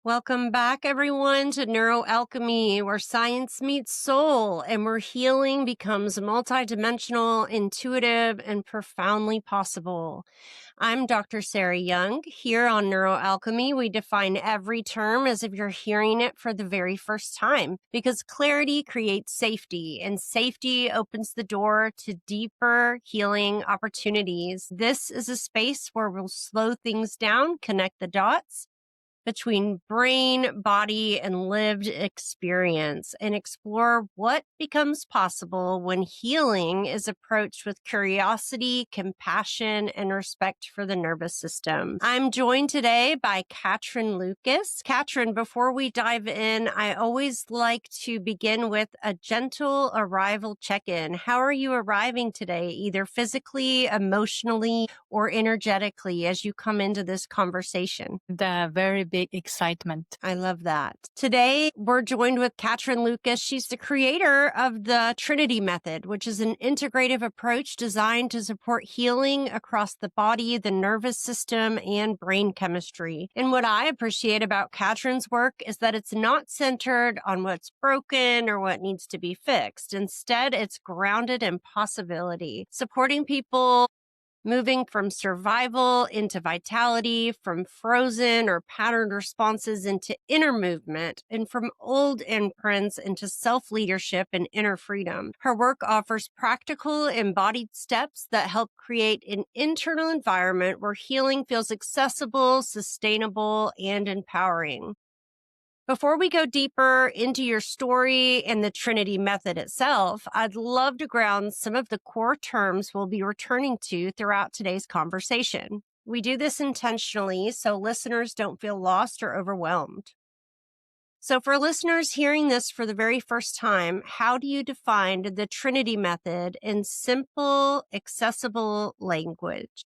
Welcome back, everyone, to NeuroAlchemy, where science meets soul and where healing becomes multidimensional, intuitive, and profoundly possible. I'm Dr. Sarah Young. Here on NeuroAlchemy, we define every term as if you're hearing it for the very first time, because clarity creates safety, and safety opens the door to deeper healing opportunities. This is a space where we'll slow things down, connect the dots between brain, body, and lived experience and explore what becomes possible when healing is approached with curiosity, compassion, and respect for the nervous system. I'm joined today by Katrin Lucas. Katrin, before we dive in, I always like to begin with a gentle arrival check-in. How are you arriving today, either physically, emotionally, or energetically as you come into this conversation? The very big excitement. I love that. Today, we're joined with Katrin Lucas. She's the creator of the Trinity Method, which is an integrative approach designed to support healing across the body, the nervous system, and brain chemistry. And what I appreciate about Katrin's work is that it's not centered on what's broken or what needs to be fixed. Instead, it's grounded in possibility, supporting people moving from survival into vitality, from frozen or patterned responses into inner movement, and from old imprints into self-leadership and inner freedom. Her work offers practical, embodied steps that help create an internal environment where healing feels accessible, sustainable, and empowering. Before we go deeper into your story and the Trinity Method itself, I'd love to ground some of the core terms we'll be returning to throughout today's conversation. We do this intentionally so listeners don't feel lost or overwhelmed. So for listeners hearing this for the very first time, how do you define the Trinity Method in simple, accessible language?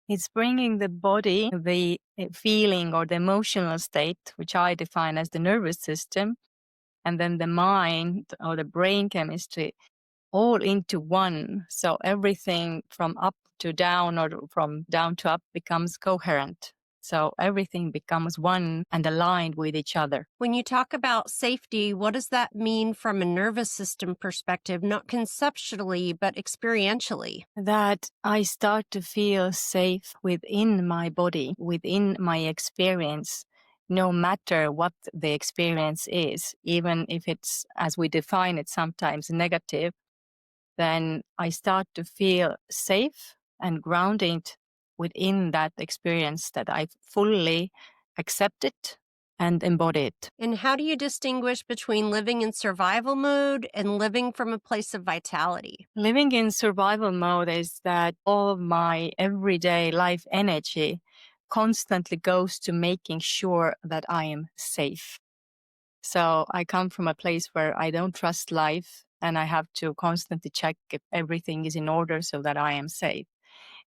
It's bringing the body, the feeling or the emotional state, which I define as the nervous system, and then the mind or the brain chemistry, all into one. So everything from up to down or from down to up becomes coherent. So everything becomes one and aligned with each other. When you talk about safety, what does that mean from a nervous system perspective, not conceptually, but experientially? That I start to feel safe within my body, within my experience, no matter what the experience is, even if it's, as we define it, sometimes negative, then I start to feel safe and grounded within that experience, that I fully accept it and embody it. And how do you distinguish between living in survival mode and living from a place of vitality? Living in survival mode is that all of my everyday life energy constantly goes to making sure that I am safe. So I come from a place where I don't trust life, and I have to constantly check if everything is in order so that I am safe.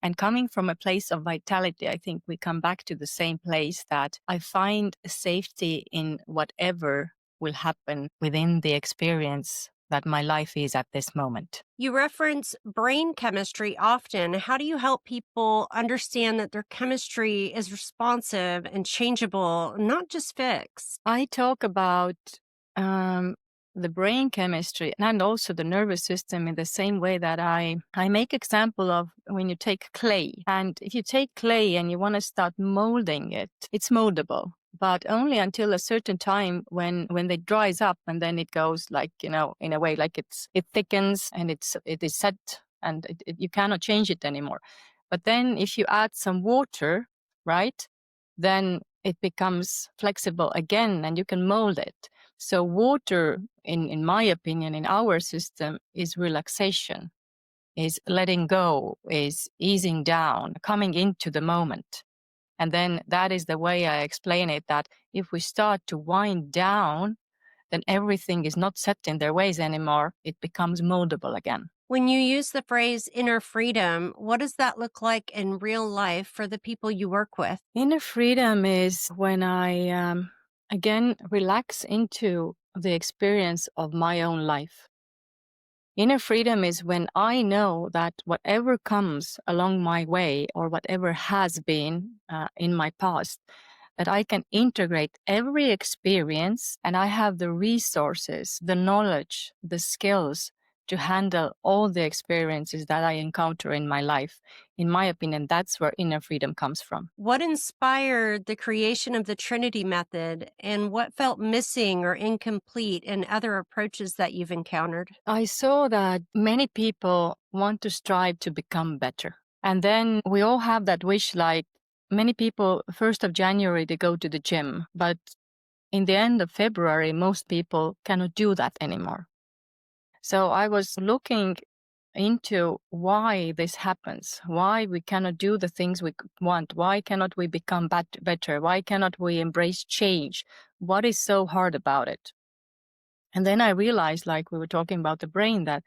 And coming from a place of vitality, I think we come back to the same place, that I find safety in whatever will happen within the experience that my life is at this moment. You reference brain chemistry often. How do you help people understand that their chemistry is responsive and changeable, not just fixed? I talk about the brain chemistry and also the nervous system in the same way that I make example of when you take clay. And if you take clay and you want to start molding it, it's moldable, but only until a certain time when it dries up, and then it goes like, in a way, like it thickens and it is set, and you cannot change it anymore. But then if you add some water, right, then it becomes flexible again and you can mold it. So water, in my opinion, in our system, is relaxation, is letting go, is easing down, coming into the moment. And then that is the way I explain it, that if we start to wind down, then everything is not set in their ways anymore. It becomes moldable again. When you use the phrase inner freedom, what does that look like in real life for the people you work with? Inner freedom is when I, again, relax into the experience of my own life. Inner freedom is when I know that whatever comes along my way or whatever has been in my past, that I can integrate every experience and I have the resources, the knowledge, the skills to handle all the experiences that I encounter in my life. In my opinion, that's where inner freedom comes from. What inspired the creation of the Trinity Method, and what felt missing or incomplete in other approaches that you've encountered? I saw that many people want to strive to become better. And then we all have that wish, like many people, 1st of January, they go to the gym. But in the end of February, most people cannot do that anymore. So I was looking into why this happens, why we cannot do the things we want, why cannot we become better, why cannot we embrace change, what is so hard about it? And then I realized, like we were talking about the brain, that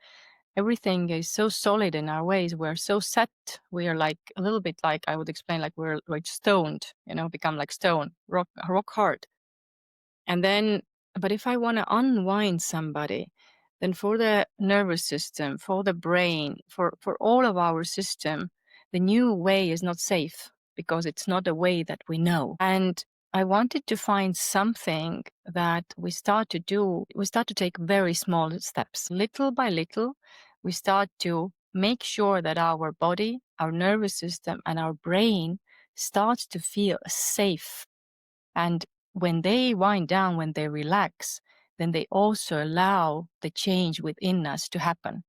everything is so solid in our ways. We're so set. We are like a little bit like, I would explain, like we're like stoned, become like stone, rock hard. And then, but if I want to unwind somebody, then for the nervous system, for the brain, for all of our system, the new way is not safe because it's not a way that we know. And I wanted to find something that we start to do. We start to take very small steps. Little by little, we start to make sure that our body, our nervous system, and our brain starts to feel safe. And when they wind down, when they relax, then they also allow the change within us to happen.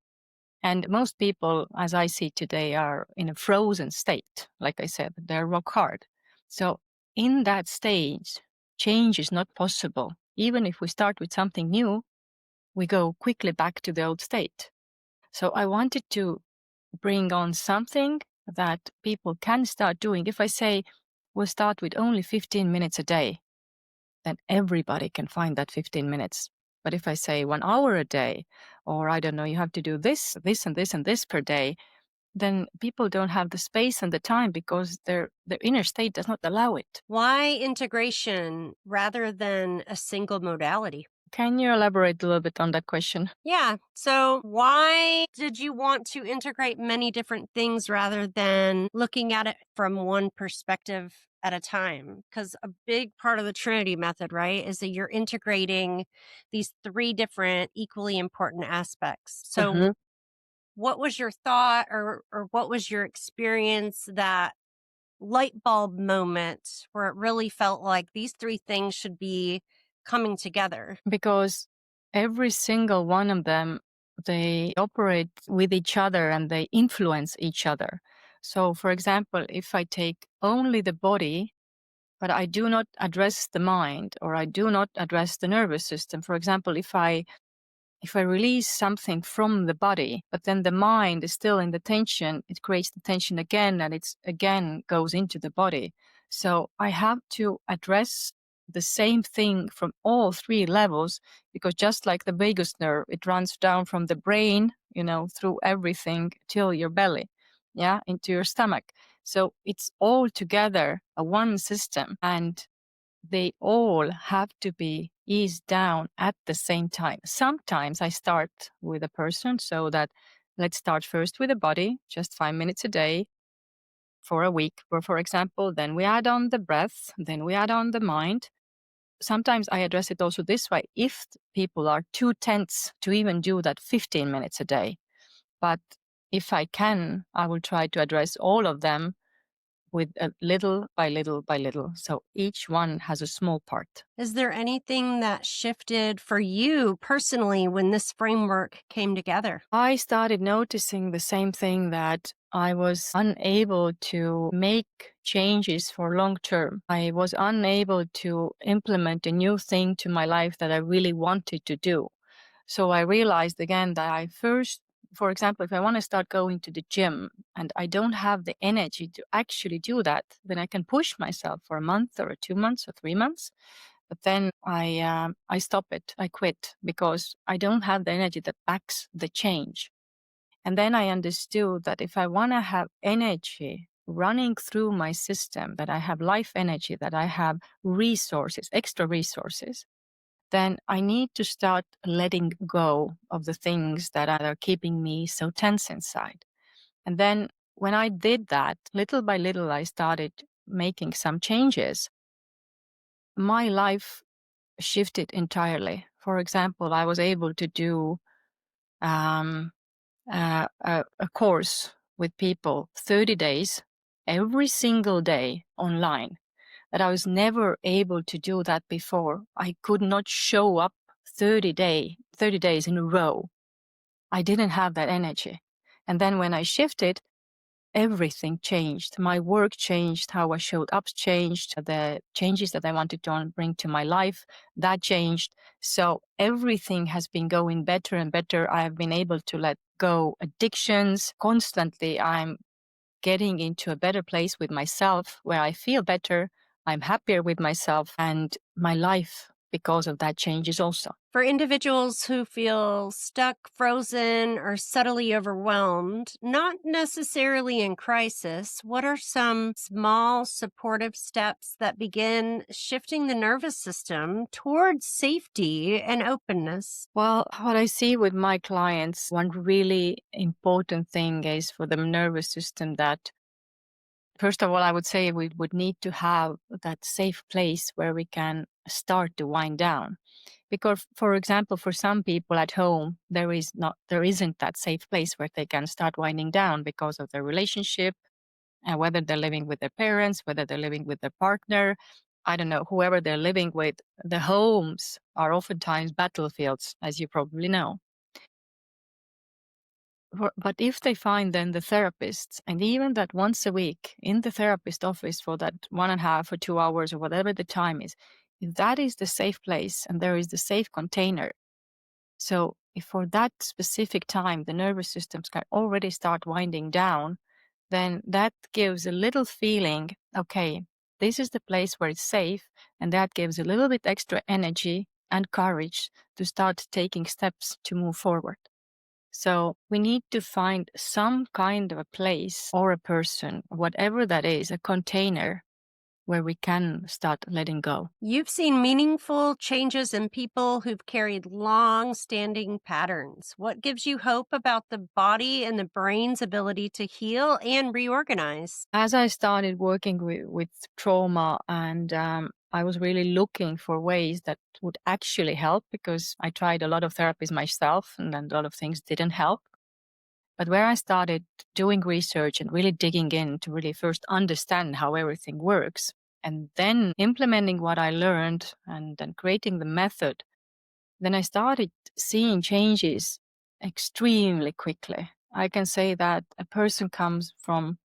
And most people, as I see today, are in a frozen state. Like I said, they're rock hard. So in that stage, change is not possible. Even if we start with something new, we go quickly back to the old state. So I wanted to bring on something that people can start doing. If I say we'll start with only 15 minutes a day, then everybody can find that 15 minutes. But if I say 1 hour a day, or I don't know, you have to do this, this, and this, and this per day, then people don't have the space and the time because their inner state does not allow it. Why integration rather than a single modality? Can you elaborate a little bit on that question? Yeah. So, why did you want to integrate many different things rather than looking at it from one perspective at a time? Because a big part of the Trinity Method, right, is that you're integrating these three different equally important aspects. So, Mhm. what was your thought, or what was your experience, that light bulb moment where it really felt like these three things should be coming together? Because every single one of them, they operate with each other and they influence each other. So, for example, if I take only the body, but I do not address the mind or I do not address the nervous system. For example, if I release something from the body, but then the mind is still in the tension, it creates the tension again and it's again goes into the body. So I have to address the same thing from all three levels, because just like the vagus nerve, it runs down from the brain, through everything till your belly, yeah, into your stomach. So it's all together a one system, and they all have to be eased down at the same time. Sometimes I start with a person, so that let's start first with the body, just 5 minutes a day for a week, or for example, then we add on the breath, then we add on the mind. Sometimes I address it also this way: if people are too tense to even do that 15 minutes a day, but if I can, I will try to address all of them with a little by little by little. So each one has a small part. Is there anything that shifted for you personally when this framework came together? I started noticing the same thing, that I was unable to make changes for long term. I was unable to implement a new thing to my life that I really wanted to do. So I realized again that for example, if I want to start going to the gym and I don't have the energy to actually do that, then I can push myself for a month or 2 months or 3 months. But then I stop it. I quit because I don't have the energy that backs the change. And then I understood that if I want to have energy running through my system, that I have life energy, that I have resources, extra resources, then I need to start letting go of the things that are keeping me so tense inside. And then when I did that, little by little, I started making some changes. my life shifted entirely. For example, I was able to do a course with people 30 days, every single day online, that I was never able to do that before. I could not show up 30 days in a row. I didn't have that energy. And then when I shifted, everything changed. My work changed, how I showed up changed, the changes that I wanted to bring to my life, that changed. So everything has been going better and better. I have been able to let go addictions. Constantly, I'm getting into a better place with myself where I feel better, I'm happier with myself, and my life, because of that, changes also. For individuals who feel stuck, frozen, or subtly overwhelmed, not necessarily in crisis, what are some small supportive steps that begin shifting the nervous system towards safety and openness? Well, what I see with my clients, one really important thing is for the nervous system that, first of all, I would say we would need to have that safe place where we can start to wind down. Because, for example, for some people at home, there isn't that safe place where they can start winding down because of their relationship, and whether they're living with their parents, whether they're living with their partner, I don't know, whoever they're living with. The homes are oftentimes battlefields, as you probably know. But if they find then the therapists, and even that once a week in the therapist office for that 1.5 or 2 hours or whatever the time is, if that is the safe place and there is the safe container, so if for that specific time the nervous systems can already start winding down, then that gives a little feeling, okay, this is the place where it's safe, and that gives a little bit extra energy and courage to start taking steps to move forward. So we need to find some kind of a place or a person, whatever that is, a container where we can start letting go. You've seen meaningful changes in people who've carried long standing patterns. What gives you hope about the body and the brain's ability to heal and reorganize? As I started working with trauma, and I was really looking for ways that would actually help, because I tried a lot of therapies myself and then a lot of things didn't help. But where I started doing research and really digging in to really first understand how everything works, and then implementing what I learned and then creating the method, then I started seeing changes extremely quickly. I can say that a person comes from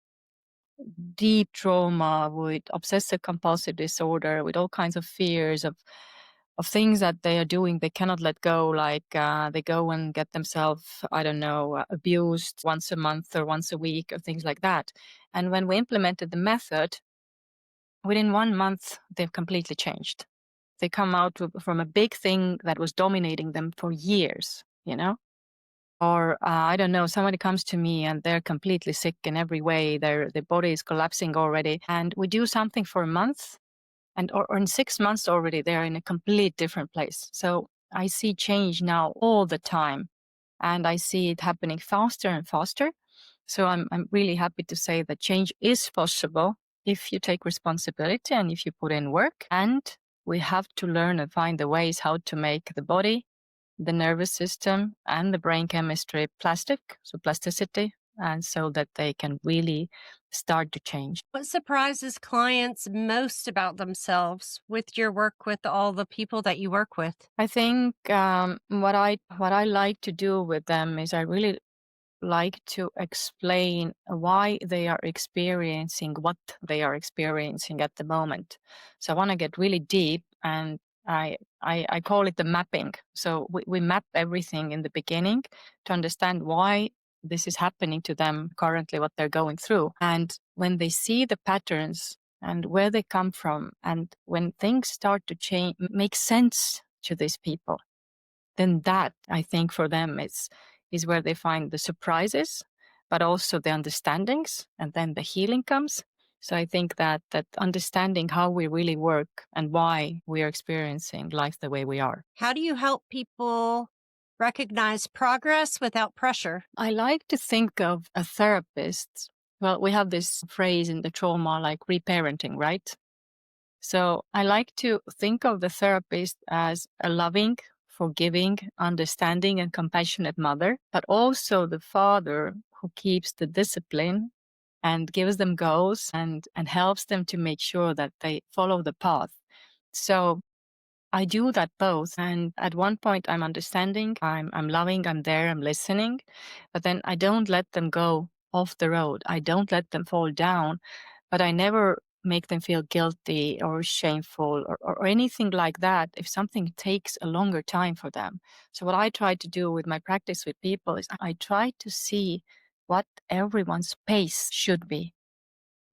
deep trauma with obsessive compulsive disorder, with all kinds of fears of things that they are doing they cannot let go, like they go and get themselves, I don't know, abused once a month or once a week or things like that. And when we implemented the method, within 1 month they've completely changed. They come out from a big thing that was dominating them for years, you know. Or I don't know, somebody comes to me and they're completely sick in every way, their body is collapsing already, and we do something for a month, and or in 6 months already they're in a complete different place. So I see change now all the time, and I see it happening faster and faster. So I'm really happy to say that change is possible if you take responsibility and if you put in work. And we have to learn and find the ways how to make the body, the nervous system, and the brain chemistry plastic, so plasticity, and so that they can really start to change. What surprises clients most about themselves with your work with all the people that you work with? I think what I like to do with them is I really like to explain why they are experiencing what they are experiencing at the moment. So I want to get really deep, and I call it the mapping. So we map everything in the beginning to understand why this is happening to them currently, what they're going through. And when they see the patterns and where they come from, and when things start to change, make sense to these people, then that, I think, for them is where they find the surprises, but also the understandings, and then the healing comes. So I think that understanding how we really work and why we are experiencing life the way we are. How do you help people recognize progress without pressure? I like to think of a therapist. Well, we have this phrase in the trauma like reparenting, right? So I like to think of the therapist as a loving, forgiving, understanding, and compassionate mother, but also the father who keeps the discipline and gives them goals and helps them to make sure that they follow the path. So I do that both. And at one point, I'm understanding, I'm loving, I'm there, I'm listening, but then I don't let them go off the road. I don't let them fall down, but I never make them feel guilty or shameful or anything like that if something takes a longer time for them. So, what I try to do with my practice with people is I try to see what everyone's pace should be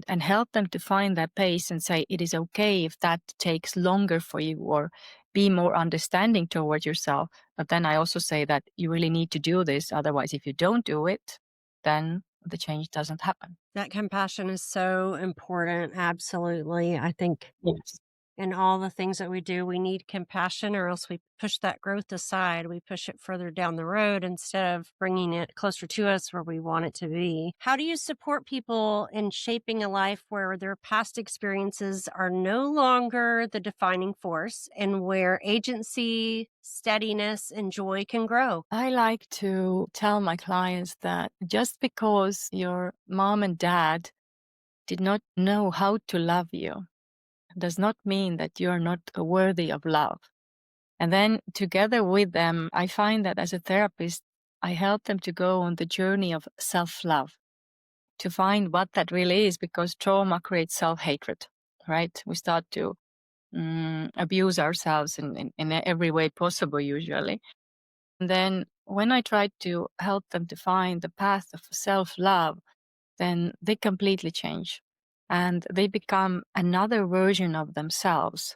and help them to find that pace and say it is okay if that takes longer for you, or be more understanding toward yourself. But then I also say that you really need to do this. Otherwise, if you don't do it, then the change doesn't happen. That compassion is so important. Absolutely. I think Yes. in all the things that we do, we need compassion, or else we push that growth aside. We push it further down the road instead of bringing it closer to us where we want it to be. How do you support people in shaping a life where their past experiences are no longer the defining force and where agency, steadiness, and joy can grow? I like to tell my clients that just because your mom and dad did not know how to love you does not mean that you're not worthy of love. And then together with them, I find that as a therapist, I help them to go on the journey of self love, to find what that really is, because trauma creates self hatred, right? We start to abuse ourselves in every way possible, usually. And then when I try to help them to find the path of self love, then they completely change and they become another version of themselves.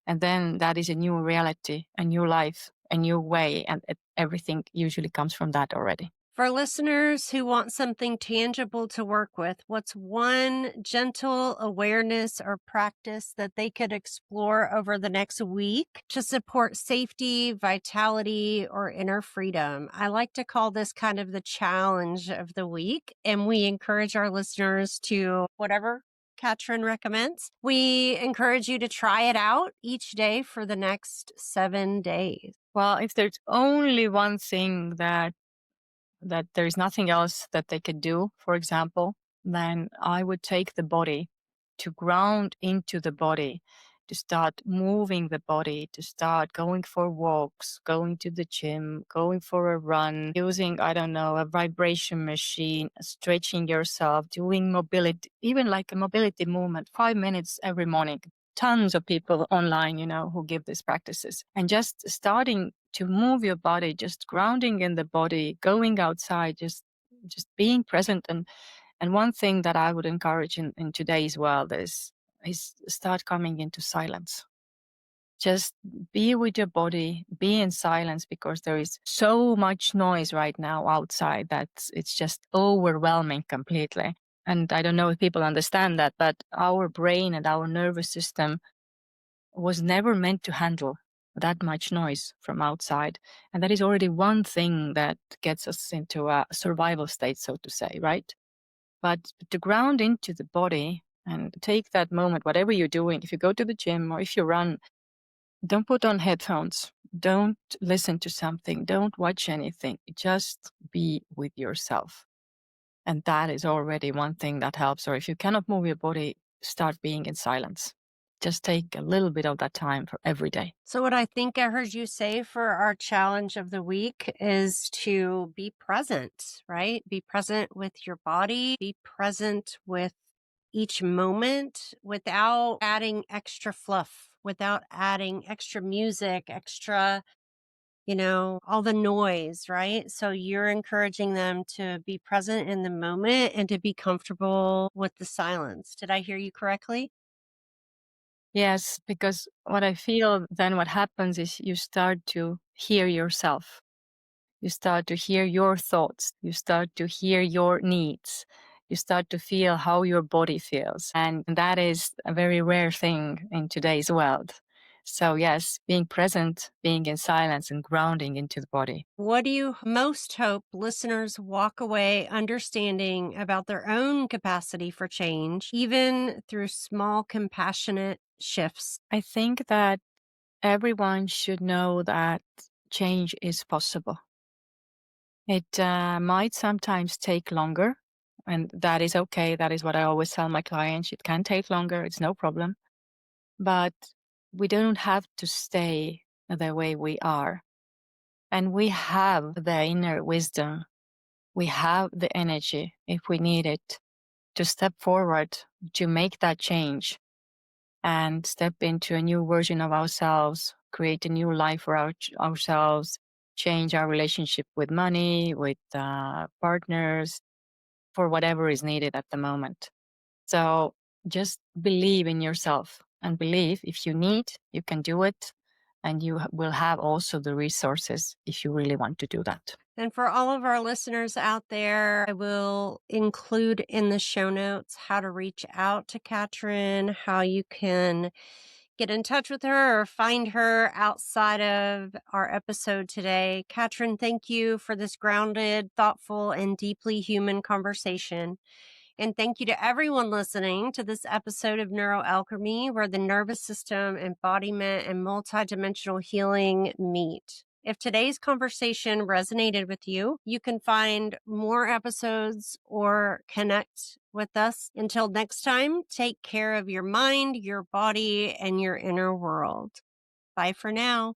And then that is a new reality, a new life, a new way. And everything usually comes from that already. For listeners who want something tangible to work with, what's one gentle awareness or practice that they could explore over the next week to support safety, vitality, or inner freedom? I like to call this kind of the challenge of the week, and we encourage our listeners to whatever Katrin recommends. We encourage you to try it out each day for the next 7 days. Well, if there's only one thing that there is nothing else that they could do, for example, then I would take the body to ground into the body, to start moving the body, to start going for walks, going to the gym, going for a run, using, I don't know, a vibration machine, stretching yourself, doing mobility, even like a mobility movement, 5 minutes every morning. Tons of people online, who give these practices. And just starting to move your body, just grounding in the body, going outside, just being present. And one thing that I would encourage in today's world is start coming into silence. Just be with your body, be in silence, because there is so much noise right now outside that it's just overwhelming completely. And I don't know if people understand that, but our brain and our nervous system was never meant to handle that much noise from outside. And that is already one thing that gets us into a survival state, so to say, right? But to ground into the body and take that moment, whatever you're doing, if you go to the gym or if you run, don't put on headphones. Don't listen to something. Don't watch anything. Just be with yourself. And that is already one thing that helps. Or if you cannot move your body, start being in silence. Just take a little bit of that time for every day. So, what I think I heard you say for our challenge of the week is to be present, right? Be present with your body, be present with each moment without adding extra fluff, without adding extra music, extra, all the noise, right? So, you're encouraging them to be present in the moment and to be comfortable with the silence. Did I hear you correctly? Yes, because what I feel then what happens is you start to hear yourself. You start to hear your thoughts. You start to hear your needs. You start to feel how your body feels. And that is a very rare thing in today's world. So, yes, being present, being in silence, and grounding into the body. What do you most hope listeners walk away understanding about their own capacity for change, even through small, compassionate shifts? I think that everyone should know that change is possible. It might sometimes take longer, and that is okay. That is what I always tell my clients. It can take longer, it's no problem. But we don't have to stay the way we are. And we have the inner wisdom, we have the energy if we need it to step forward, to make that change and step into a new version of ourselves, create a new life for ourselves, change our relationship with money, with partners, for whatever is needed at the moment. So just believe in yourself and believe if you need, you can do it. And you will have also the resources if you really want to do that. And for all of our listeners out there, I will include in the show notes how to reach out to Katrin, how you can get in touch with her or find her outside of our episode today. Katrin, thank you for this grounded, thoughtful, and deeply human conversation. And thank you to everyone listening to this episode of NeuroAlchemy, where the nervous system, embodiment, and multidimensional healing meet. If today's conversation resonated with you, you can find more episodes or connect with us. Until next time, take care of your mind, your body, and your inner world. Bye for now.